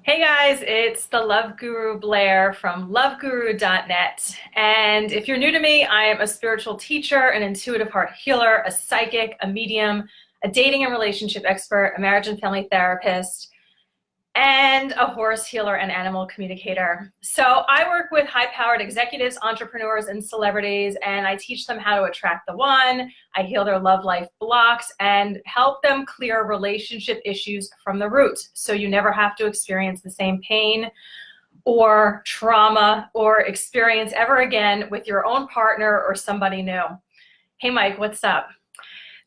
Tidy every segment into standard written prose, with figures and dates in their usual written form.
Hey guys, it's the Love Guru Blaire from loveguru.net. And if you're new to me, I am a spiritual teacher, an intuitive heart healer, a psychic, a medium, a dating and relationship expert, a marriage and family therapist, and a horse healer and animal communicator. So I work with high-powered executives, entrepreneurs, and celebrities, and I teach them how to attract the one. I heal their love life blocks and help them clear relationship issues from the root, so you never have to experience the same pain or trauma or experience ever again with your own partner or somebody new. Hey Mike, what's up?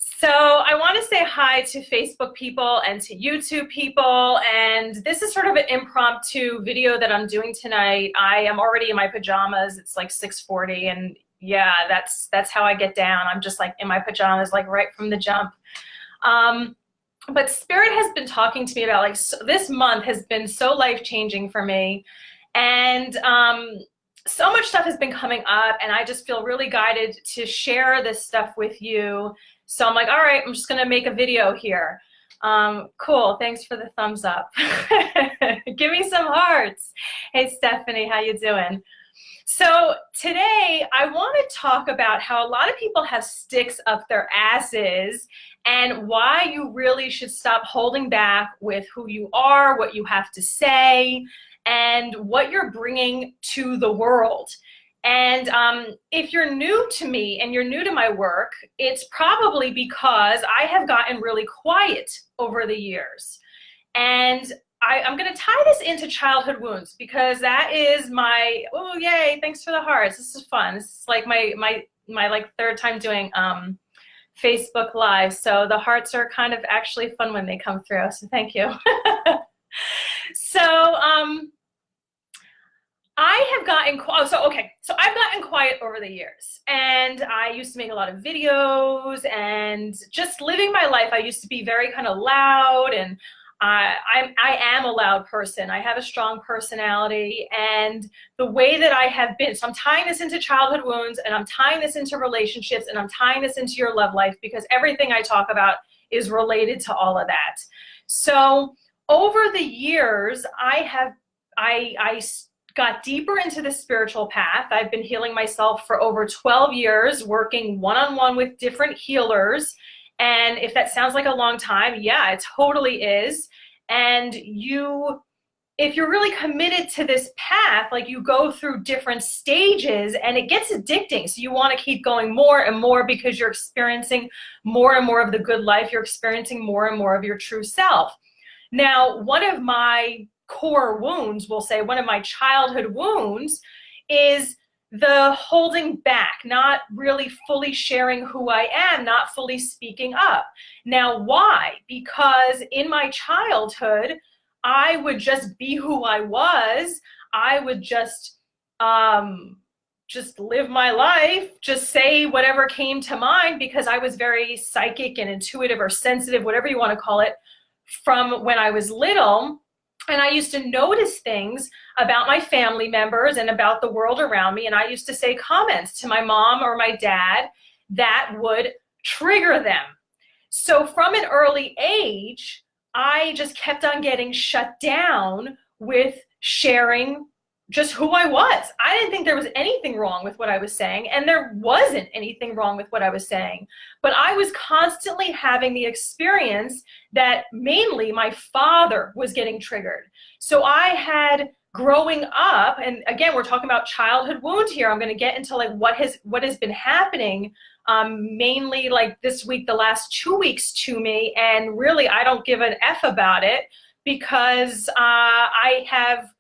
So I want to say hi to Facebook people and to YouTube people, and this is sort of an impromptu video that I'm doing tonight. I am already in my pajamas. It's like 6:40, and yeah, that's how I get down. I'm just like in my pajamas, like right from the jump. But Spirit has been talking to me about this month has been so life-changing for me, and so much stuff has been coming up, and I just feel really guided to share this stuff with you. So I'm like, all right, I'm just gonna make a video here. Cool, thanks for the thumbs up. Give me some hearts. Hey Stephanie, how you doing? So today I wanna talk about how a lot of people have sticks up their asses and why you really should stop holding back with who you are, what you have to say, and what you're bringing to the world. And if you're new to me and you're new to my work, it's probably because I have gotten really quiet over the years. And I'm going to tie this into childhood wounds because that is my, oh yay, thanks for the hearts. This is fun. This is like my like third time doing Facebook Live. So the hearts are kind of actually fun when they come through. So thank you. So I have gotten, so I've gotten quiet over the years, and I used to make a lot of videos and just living my life. I used to be very kind of loud, and I am a loud person. I have a strong personality, and the way that I have been, so I'm tying this into childhood wounds, and I'm tying this into relationships, and I'm tying this into your love life because everything I talk about is related to all of that. So over the years, I got deeper into the spiritual path. I've been healing myself for over 12 years, working one-on-one with different healers. And if that sounds like a long time, yeah, it totally is. And if you're really committed to this path, like you go through different stages and it gets addicting. So you want to keep going more and more because you're experiencing more and more of the good life. You're experiencing more and more of your true self. Now, one of my core wounds, we'll say, one of my childhood wounds is the holding back, not really fully sharing who I am, not fully speaking up. Now, why? Because in my childhood, I would just be who I was. I would just live my life, just say whatever came to mind because I was very psychic and intuitive or sensitive, whatever you want to call it, from when I was little. And I used to notice things about my family members and about the world around me. And I used to say comments to my mom or my dad that would trigger them. So from an early age, I just kept on getting shut down with sharing just who I was. I didn't think there was anything wrong with what I was saying, and there wasn't anything wrong with what I was saying. But I was constantly having the experience that mainly my father was getting triggered. So I had growing up, and again, we're talking about childhood wounds here. I'm going to get into like what has been happening mainly like this week, the last 2 weeks to me, and really I don't give an F about it because I have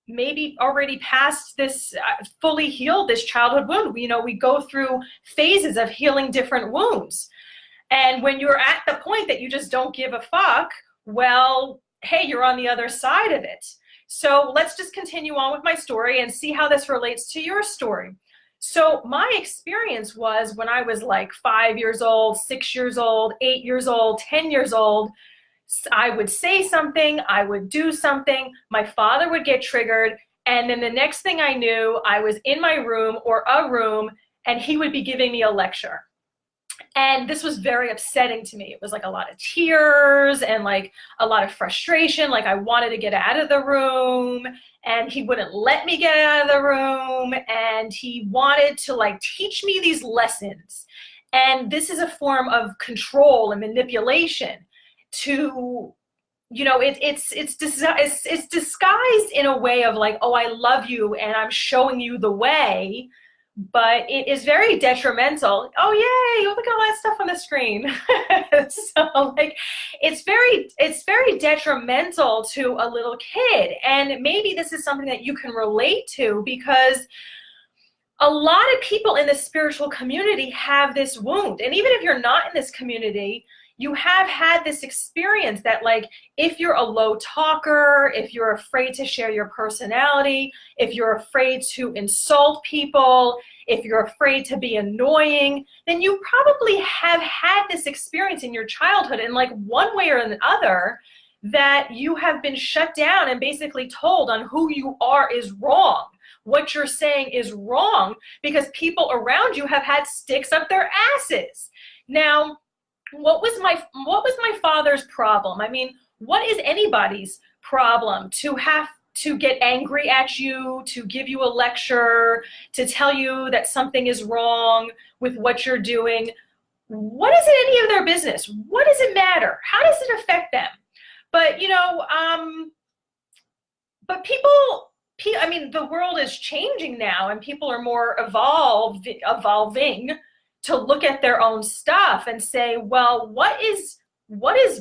maybe already past this, fully healed this childhood wound. We go through phases of healing different wounds. And when you're at the point that you just don't give a fuck, well, hey, you're on the other side of it. So let's just continue on with my story and see how this relates to your story. So my experience was when I was like 5 years old, 6 years old, 8 years old, 10 years old, I would say something, I would do something, my father would get triggered, and then the next thing I knew, I was in my room or a room, and he would be giving me a lecture. And this was very upsetting to me. It was like a lot of tears and like a lot of frustration. Like I wanted to get out of the room and he wouldn't let me get out of the room. And he wanted to like teach me these lessons. And this is a form of control and manipulation to, you know, it's disguised in a way of like, oh, I love you and I'm showing you the way. But it is very detrimental. Oh, yay, look at all that stuff on the screen. So like, it's very detrimental to a little kid. And maybe this is something that you can relate to, because a lot of people in the spiritual community have this wound. And even if you're not in this community, you have had this experience that like, if you're a low talker, if you're afraid to share your personality, if you're afraid to insult people, if you're afraid to be annoying, then you probably have had this experience in your childhood in like one way or another, that you have been shut down and basically told on who you are is wrong. What you're saying is wrong because people around you have had sticks up their asses. Now, what was my father's problem? I mean, what is anybody's problem to have to get angry at you, to give you a lecture, to tell you that something is wrong with what you're doing? What is it any of their business? What does it matter? How does it affect them? But, you know, but I mean, the world is changing now and people are more evolving to look at their own stuff and say, well, what is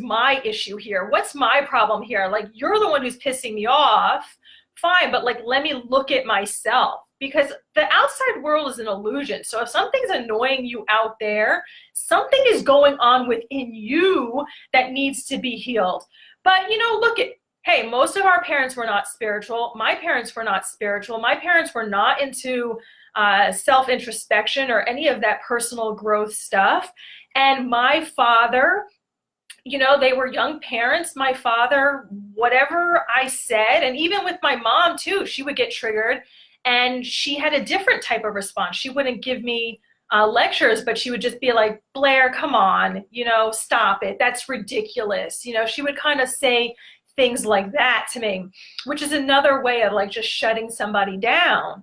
my issue here? What's my problem here? Like, you're the one who's pissing me off. Fine, but like, let me look at myself, because the outside world is an illusion. So if something's annoying you out there, something is going on within you that needs to be healed. But, you know, hey, most of our parents were not spiritual. My parents were not spiritual. My parents were not into self-introspection or any of that personal growth stuff. And my father, you know, they were young parents. My father, whatever I said, and even with my mom too, she would get triggered and she had a different type of response. She wouldn't give me lectures, but she would just be like, Blaire, come on, you know, stop it. That's ridiculous. You know, she would kind of say things like that to me, which is another way of like just shutting somebody down.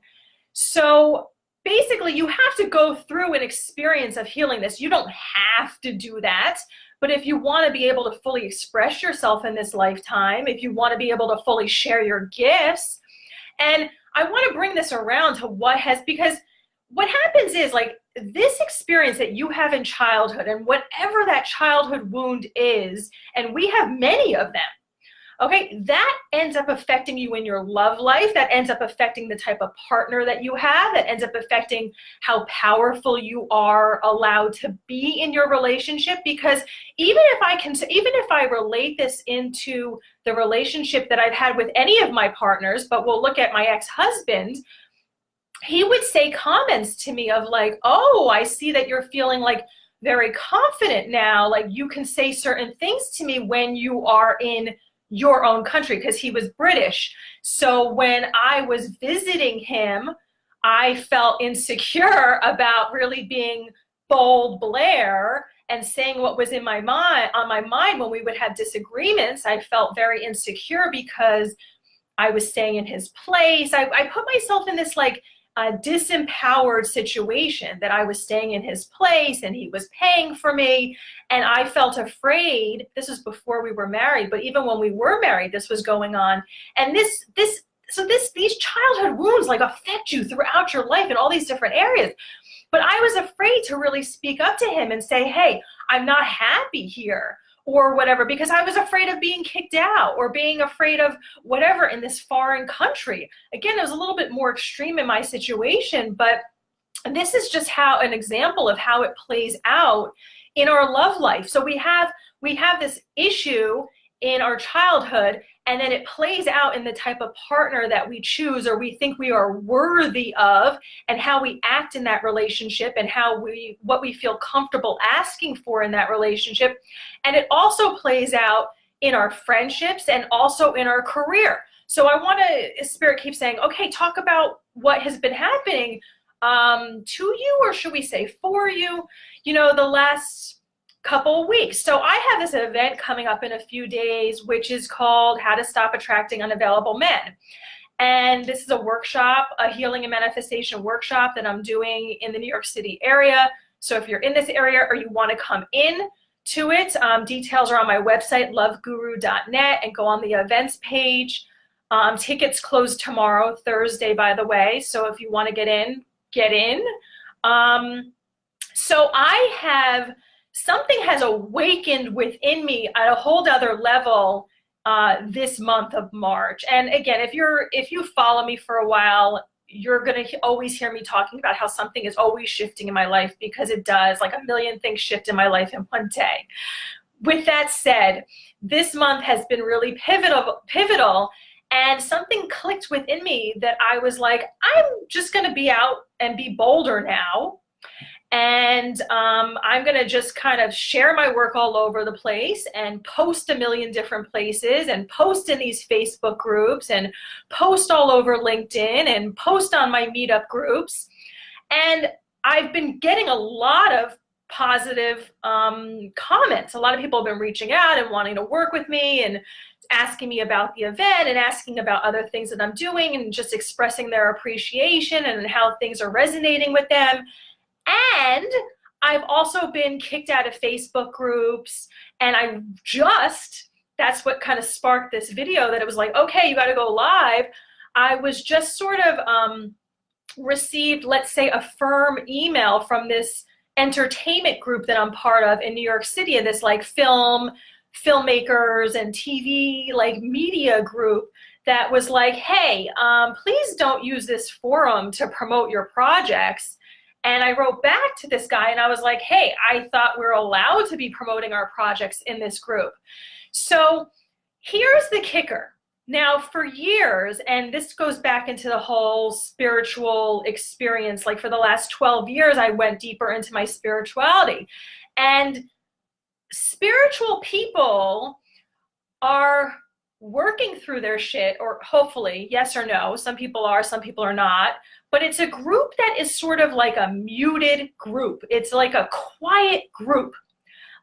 So basically, you have to go through an experience of healing this. You don't have to do that. But if you want to be able to fully express yourself in this lifetime, if you want to be able to fully share your gifts, and I want to bring this around to because what happens is like this experience that you have in childhood and whatever that childhood wound is, and we have many of them, okay, that ends up affecting you in your love life. That ends up affecting the type of partner that you have. That ends up affecting how powerful you are allowed to be in your relationship. Because even if I relate this into the relationship that I've had with any of my partners, but we'll look at my ex-husband, he would say comments to me of like, oh, I see that you're feeling like very confident now. Like you can say certain things to me when you are in your own country, because he was British. So when I was visiting him, I felt insecure about really being bold Blaire and saying what was in my mind, on my mind when we would have disagreements. I felt very insecure because I was staying in his place. I put myself in this like disempowered situation that I was staying in his place and he was paying for me. And I felt afraid. This was before we were married, but even when we were married, this was going on. And these childhood wounds like affect you throughout your life in all these different areas. But I was afraid to really speak up to him and say, hey, I'm not happy here, or whatever, because I was afraid of being kicked out or being afraid of whatever in this foreign country. Again, it was a little bit more extreme in my situation, but this is just an example of how it plays out in our love life. So we have this issue in our childhood, and then it plays out in the type of partner that we choose or we think we are worthy of, and how we act in that relationship, and what we feel comfortable asking for in that relationship. And it also plays out in our friendships and also in our career. So Spirit keeps saying, okay, talk about what has been happening to you, or should we say for you, the last couple of weeks. So I have this event coming up in a few days, which is called How to Stop Attracting Unavailable Men. And this is a workshop, a healing and manifestation workshop that I'm doing in the New York City area. So if you're in this area or you want to come in to it, details are on my website, loveguru.net, and go on the events page. Tickets close tomorrow, Thursday, by the way. So if you want to get in, get in. So something has awakened within me at a whole other level this month of March. And again, if you follow me for a while, you're going to always hear me talking about how something is always shifting in my life, because it does. Like a million things shift in my life in one day. With that said, this month has been really pivotal, and something clicked within me that I was like, I'm just going to be out and be bolder now. And I'm going to just kind of share my work all over the place and post a million different places and post in these Facebook groups and post all over LinkedIn and post on my meetup groups. And I've been getting a lot of positive comments. A lot of people have been reaching out and wanting to work with me and asking me about the event and asking about other things that I'm doing and just expressing their appreciation and how things are resonating with them. And I've also been kicked out of Facebook groups, and that's what kind of sparked this video, that it was like, okay, you got to go live. I was just sort of received, let's say, a firm email from this entertainment group that I'm part of in New York City, and this like filmmakers and TV like media group that was like, hey, please don't use this forum to promote your projects. And I wrote back to this guy and I was like, hey, I thought we were allowed to be promoting our projects in this group. So here's the kicker. Now for years, and this goes back into the whole spiritual experience, like for the last 12 years, I went deeper into my spirituality. And spiritual people are working through their shit, or hopefully, yes or no, some people are, some people are not, but it's a group that is sort of like a muted group. It's like a quiet group.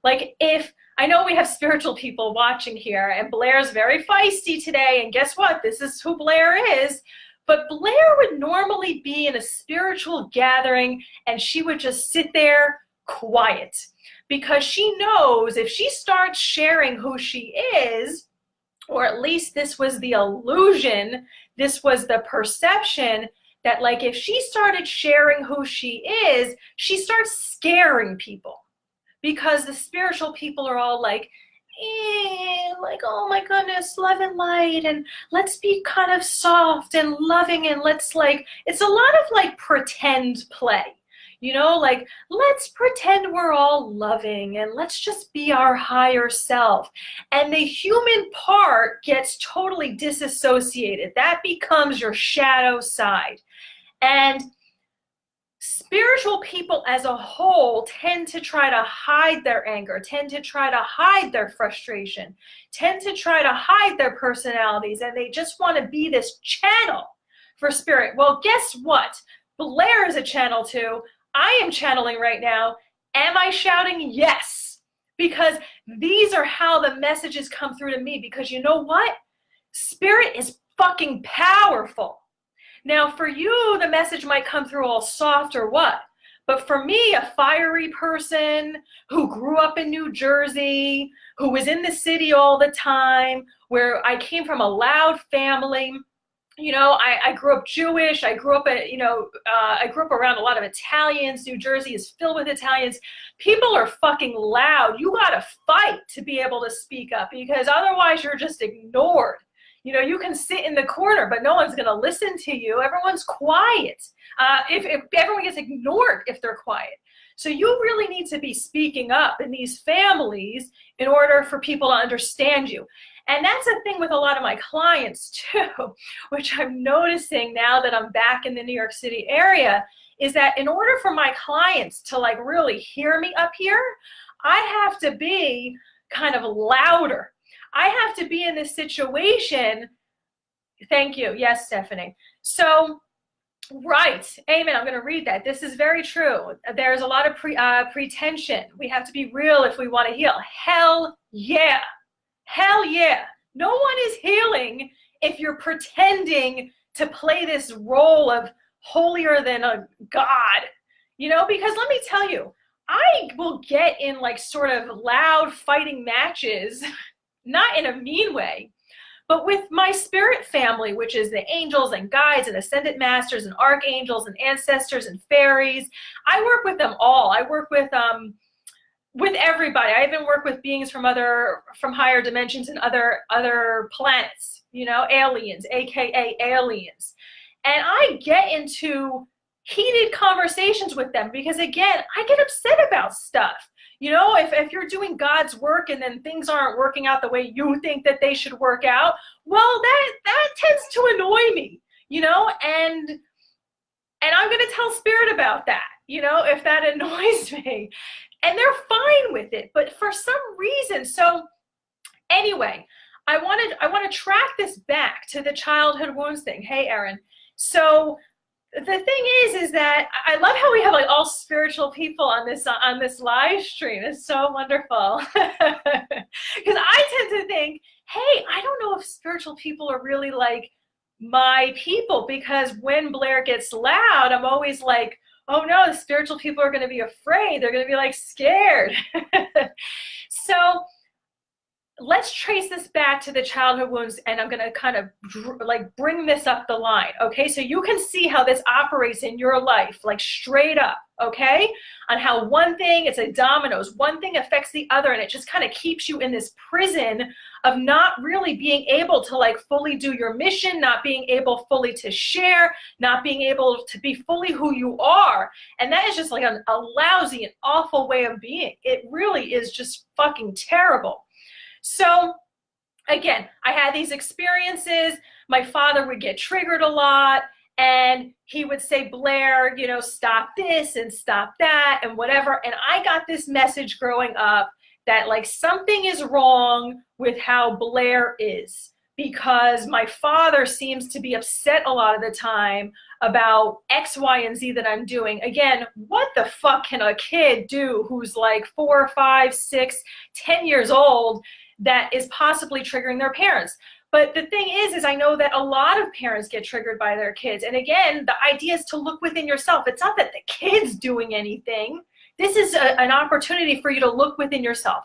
Like I know we have spiritual people watching here, and Blaire's very feisty today, and guess what? This is who Blaire is. But Blaire would normally be in a spiritual gathering, and she would just sit there quiet, because she knows if she starts sharing who she is, or at least this was the illusion, this was the perception, that like if she started sharing who she is, she starts scaring people. Because the spiritual people are all like, like, oh my goodness, love and light, and let's be kind of soft and loving, and let's like, it's a lot of like pretend play. Like, let's pretend we're all loving and let's just be our higher self. And the human part gets totally disassociated. That becomes your shadow side. And spiritual people as a whole tend to try to hide their anger, tend to try to hide their frustration, tend to try to hide their personalities, and they just want to be this channel for spirit. Well, guess what? Blaire is a channel too. I am channeling right now. Am I shouting? Yes. Because these are how the messages come through to me. Because you know what? Spirit is fucking powerful. Now for you, the message might come through all soft or what? But for me, a fiery person who grew up in New Jersey, who was in the city all the time, where I came from a loud family, I grew up Jewish. I grew up around a lot of Italians. New Jersey is filled with Italians. People are fucking loud. You gotta fight to be able to speak up, because otherwise you're just ignored. You can sit in the corner, but no one's gonna listen to you. Everyone's quiet. If everyone gets ignored if they're quiet. So you really need to be speaking up in these families in order for people to understand you. And that's a thing with a lot of my clients too, which I'm noticing now that I'm back in the New York City area, is that in order for my clients to like really hear me up here, I have to be kind of louder. I have to be in this situation. Thank you. Yes, Stephanie. So Right. Amen. I'm going to read that. This is very true. There's a lot of pretension. We have to be real if we want to heal. Hell yeah. Hell yeah. No one is healing if you're pretending to play this role of holier than a God, because let me tell you, I will get in like sort of loud fighting matches, not in a mean way, but with my spirit family, which is the angels and guides and ascended masters and archangels and ancestors and fairies. I work with them all. I work with everybody. I even work with beings from higher dimensions and other planets, aliens, AKA aliens. And I get into heated conversations with them because, again, I get upset about stuff. If you're doing God's work and then things aren't working out the way you think that they should work out, well, that tends to annoy me, and I'm going to tell Spirit about that, if that annoys me. And they're fine with it, but for some reason, so anyway, I want to track this back to the childhood wounds thing. Hey, Erin. So the thing is that I love how we have like all spiritual people on this live stream. It's so wonderful. Because I tend to think, hey, I don't know if spiritual people are really like my people, because when Blaire gets loud, I'm always like, oh no, the spiritual people are going to be afraid. They're going to be like scared. So let's trace this back to the childhood wounds, and I'm going to kind of like bring this up the line, okay? So you can see how this operates in your life, like straight up, okay? On how one thing, it's a dominoes, one thing affects the other, and it just kind of keeps you in this prison of not really being able to like fully do your mission, not being able fully to share, not being able to be fully who you are. And that is just like a lousy and awful way of being. It really is just fucking terrible. So again, I had these experiences. My father would get triggered a lot, and he would say, Blaire, stop this and stop that and whatever. And I got this message growing up that like something is wrong with how Blaire is, because my father seems to be upset a lot of the time about X, Y, and Z that I'm doing. Again, what the fuck can a kid do who's like 4, 5, 6, 10 years old that is possibly triggering their parents? But the thing is I know that a lot of parents get triggered by their kids. And again, the idea is to look within yourself. It's not that the kid's doing anything. This is an opportunity for you to look within yourself.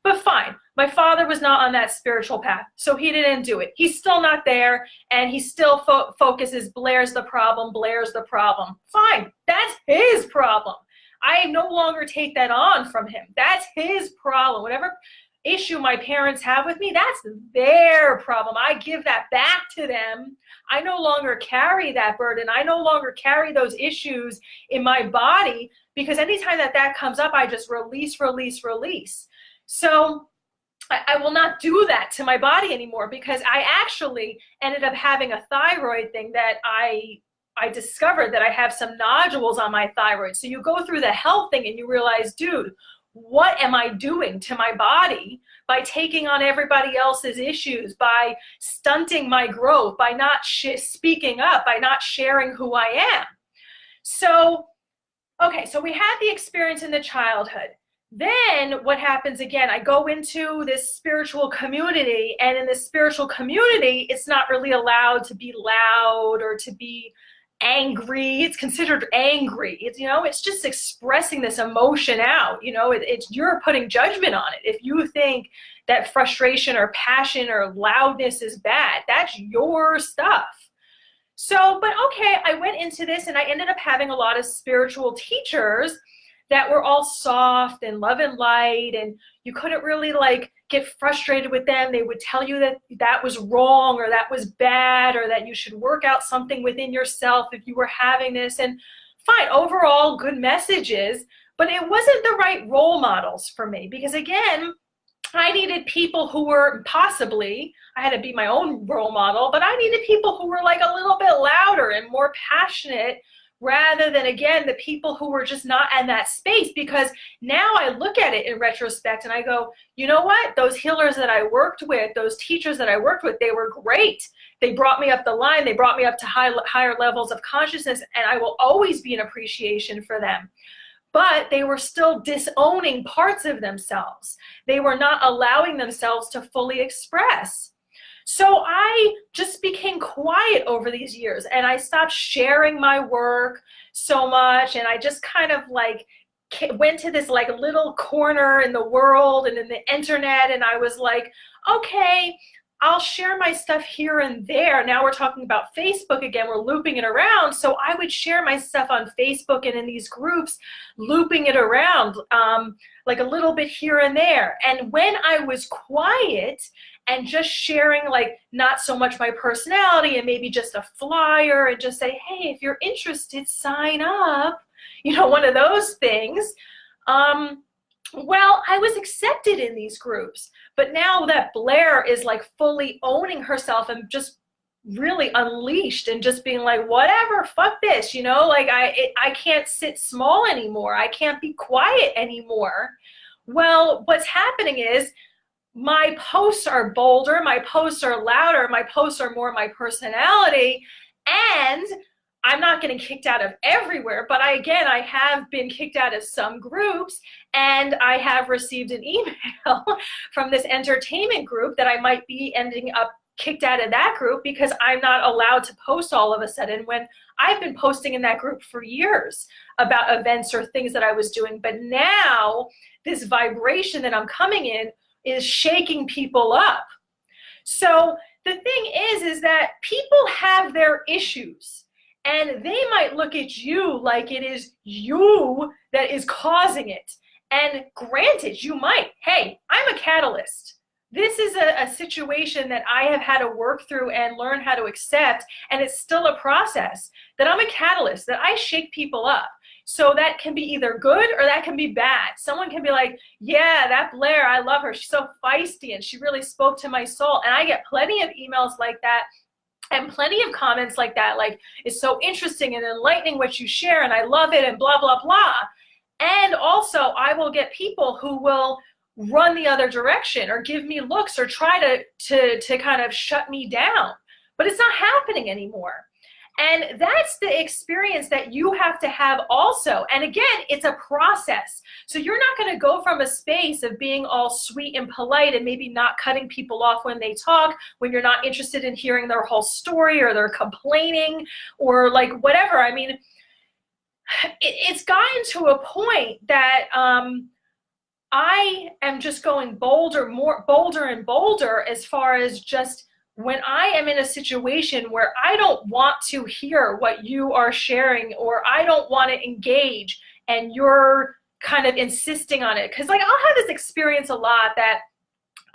But fine, my father was not on that spiritual path, so he didn't do it. He's still not there, and he still focuses, Blaire's the problem, Blaire's the problem. Fine, that's his problem. I no longer take that on from him. That's his problem. Whatever issue my parents have with me, that's their problem. I give that back to them. I no longer carry that burden. I no longer carry those issues in my body, because anytime that comes up, I just release, release, release. So I will not do that to my body anymore, because I actually ended up having a thyroid thing that I discovered that I have some nodules on my thyroid. So you go through the health thing and you realize, dude, what am I doing to my body by taking on everybody else's issues, by stunting my growth, by not speaking up, by not sharing who I am? So, okay, so we had the experience in the childhood. Then what happens again, I go into this spiritual community, and in this spiritual community, it's not really allowed to be loud or to be angry. It's considered angry. It's just expressing this emotion out. You're putting judgment on it. If you think that frustration or passion or loudness is bad, that's your stuff. So, but okay, I went into this and I ended up having a lot of spiritual teachers that were all soft and love and light, and you couldn't really like get frustrated with them. They would tell you that was wrong or that was bad, or that you should work out something within yourself if you were having this. And fine, overall good messages, but it wasn't the right role models for me, because again, I needed people who were I had to be my own role model, but I needed people who were like a little bit louder and more passionate rather than, again, the people who were just not in that space. Because now I look at it in retrospect and I go, you know what? Those healers that I worked with, those teachers that I worked with, they were great. They brought me up the line. They brought me up to higher levels of consciousness, and I will always be in appreciation for them. But they were still disowning parts of themselves. They were not allowing themselves to fully express. So I just became quiet over these years, and I stopped sharing my work so much, and I just kind of like went to this like little corner in the world and in the internet, and I was like, okay, I'll share my stuff here and there. Now we're talking about Facebook again, we're looping it around. So I would share my stuff on Facebook and in these groups, looping it around like a little bit here and there. And when I was quiet and just sharing like not so much my personality and maybe just a flyer and just say, hey, if you're interested, sign up, you know, one of those things. Well, I was accepted in these groups. But now that Blaire is like fully owning herself and just really unleashed and just being like, whatever, fuck this, you know, like I can't sit small anymore. I can't be quiet anymore. Well, what's happening is my posts are bolder, my posts are louder, my posts are more my personality, and I'm not getting kicked out of everywhere, but I have been kicked out of some groups, and I have received an email from this entertainment group that I might be ending up kicked out of that group because I'm not allowed to post all of a sudden when I've been posting in that group for years about events or things that I was doing. But now this vibration that I'm coming in is shaking people up. So the thing is that people have their issues. And they might look at you like it is you that is causing it. And granted, you might. Hey, I'm a catalyst. This is a situation that I have had to work through and learn how to accept. And it's still a process that I'm a catalyst, that I shake people up. So that can be either good or that can be bad. Someone can be like, yeah, that Blaire, I love her. She's so feisty and she really spoke to my soul. And I get plenty of emails like that. And plenty of comments like that, like, it's so interesting and enlightening what you share, and I love it, and blah, blah, blah. And also, I will get people who will run the other direction or give me looks or try to kind of shut me down. But it's not happening anymore. And that's the experience that you have to have also. And again, it's a process. So you're not going to go from a space of being all sweet and polite and maybe not cutting people off when they talk, when you're not interested in hearing their whole story or they're complaining or like whatever. I mean, it's gotten to a point that I am just going bolder and bolder as far as just when I am in a situation where I don't want to hear what you are sharing or I don't want to engage and you're kind of insisting on it. Because like I'll have this experience a lot that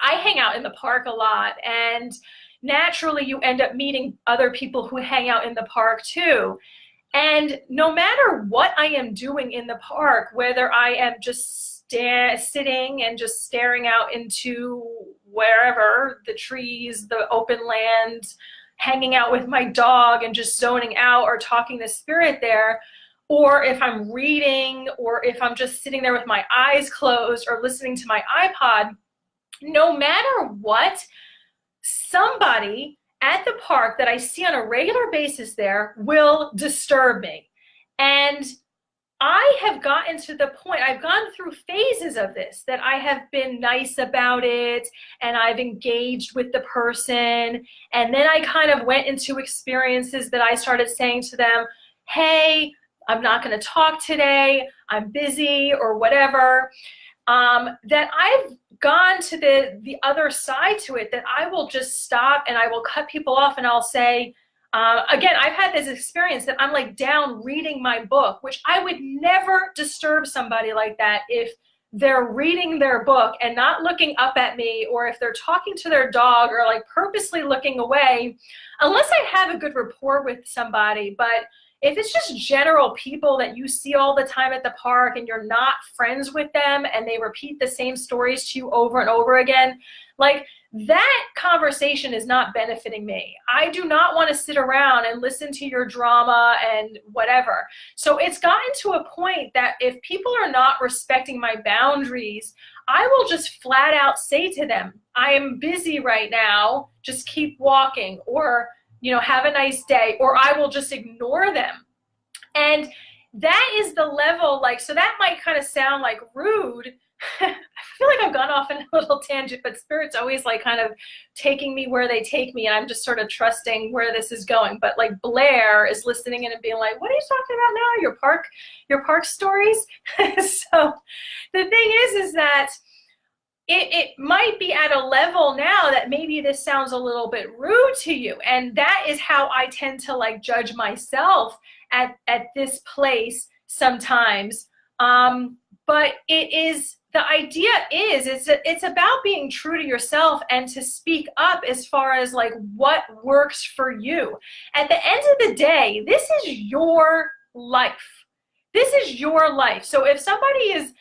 I hang out in the park a lot, and naturally you end up meeting other people who hang out in the park too. And no matter what I am doing in the park, whether I am just sitting and just staring out into wherever, the trees, the open land, hanging out with my dog and just zoning out or talking to spirit there, or if I'm reading, or if I'm just sitting there with my eyes closed or listening to my iPod, no matter what, somebody at the park that I see on a regular basis there will disturb me. And I have gotten to the point, I've gone through phases of this, that I have been nice about it and I've engaged with the person. And then I kind of went into experiences that I started saying to them, hey, I'm not going to talk today, I'm busy or whatever. That I've gone to the other side to it, that I will just stop and I will cut people off and I'll say, again, I've had this experience that I'm like down reading my book, which I would never disturb somebody like that if they're reading their book and not looking up at me, or if they're talking to their dog or like purposely looking away, unless I have a good rapport with somebody. But if it's just general people that you see all the time at the park and you're not friends with them and they repeat the same stories to you over and over again, like that conversation is not benefiting me. I do not want to sit around and listen to your drama and whatever. So it's gotten to a point that if people are not respecting my boundaries, I will just flat out say to them, I am busy right now, just keep walking, or, you know, have a nice day, or I will just ignore them. And that is the level, like, so that might kind of sound like rude. I feel like I've gone off in a little tangent, but Spirit's always like kind of taking me where they take me, and I'm just sort of trusting where this is going. But like Blaire is listening in and being like, what are you talking about now? Your park stories? So the thing is that it might be at a level now that maybe this sounds a little bit rude to you. And that is how I tend to like judge myself at this place sometimes. But it is, the idea is, it's about being true to yourself and to speak up as far as like what works for you. At the end of the day, this is your life. This is your life. So if somebody is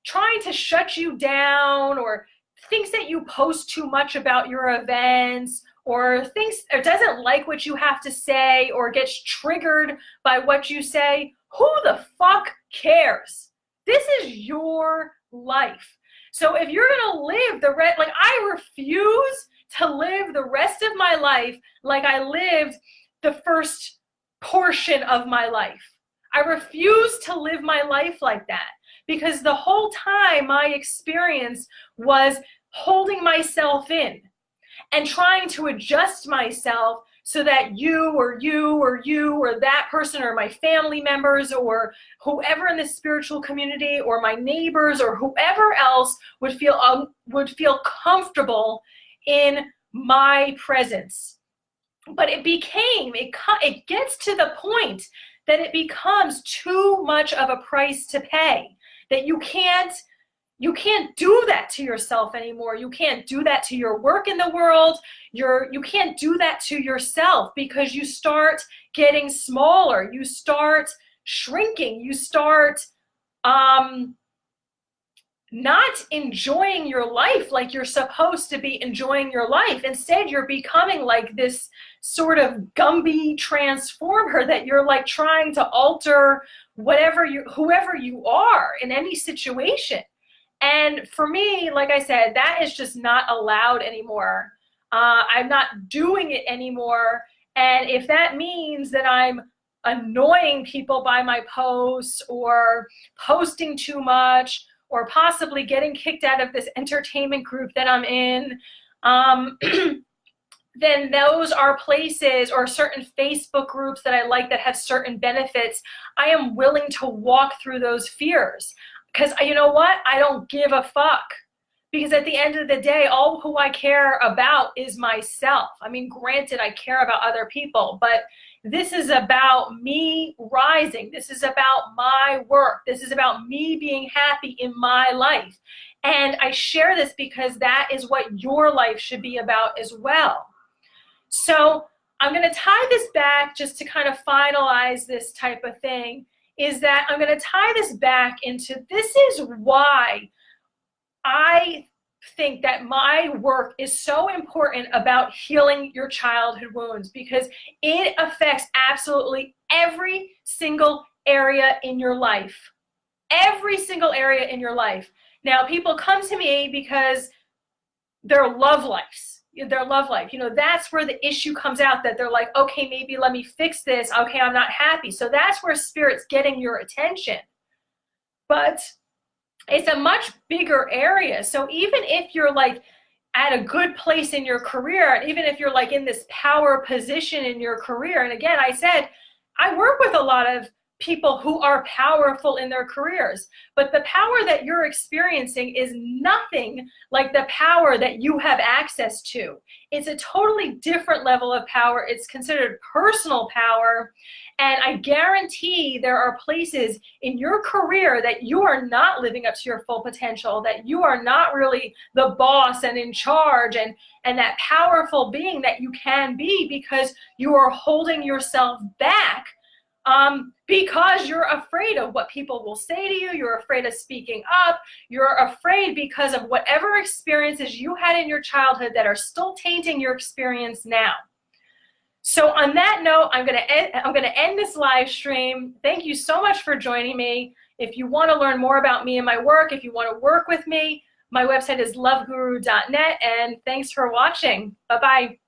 trying to shut you down, or thinks that you post too much about your events, or thinks or doesn't like what you have to say, or gets triggered by what you say, who the fuck cares? This is your life. So if you're gonna live the rest, like I refuse to live the rest of my life like I lived the first portion of my life. I refuse to live my life like that, because the whole time my experience was holding myself in and trying to adjust myself so that you or that person or my family members or whoever in the spiritual community or my neighbors or whoever else would feel comfortable in my presence. But it gets to the point that it becomes too much of a price to pay, that you can't do that to yourself anymore. You can't do that to your work in the world. You can't do that to yourself, because you start getting smaller. You start shrinking. You start not enjoying your life like you're supposed to be enjoying your life. Instead, you're becoming like this sort of Gumby transformer that you're like trying to alter whoever you are in any situation. And for me, like I said, that is just not allowed anymore. I'm not doing it anymore. And if that means that I'm annoying people by my posts, or posting too much, or possibly getting kicked out of this entertainment group that I'm in, then those are places, or certain Facebook groups that I like that have certain benefits. I am willing to walk through those fears. Because you know what? I don't give a fuck. Because at the end of the day, all who I care about is myself. I mean, granted, I care about other people, but this is about me rising. This is about my work. This is about me being happy in my life. And I share this because that is what your life should be about as well. So I'm going to tie this back just to kind of finalize this type of thing. Is that I'm going to tie this back into, this is why I think that my work is so important about healing your childhood wounds, because it affects absolutely every single area in your life. Every single area in your life. Now, people come to me because their love life, you know, that's where the issue comes out, that they're like, okay, maybe let me fix this. Okay, I'm not happy. So that's where Spirit's getting your attention. But it's a much bigger area. So even if you're like at a good place in your career, and even if you're like in this power position in your career, and again, I said, I work with a lot of people who are powerful in their careers, but the power that you're experiencing is nothing like the power that you have access to. It's a totally different level of power. It's considered personal power. And I guarantee there are places in your career that you are not living up to your full potential, that you are not really the boss and in charge and that powerful being that you can be, because you are holding yourself back because you're afraid of what people will say to you. You're afraid of speaking up. You're afraid because of whatever experiences you had in your childhood that are still tainting your experience now. So on that note, I'm going to end this live stream. Thank you so much for joining me. If you want to learn more about me and my work, if you want to work with me, my website is loveguru.net, and thanks for watching. Bye-bye.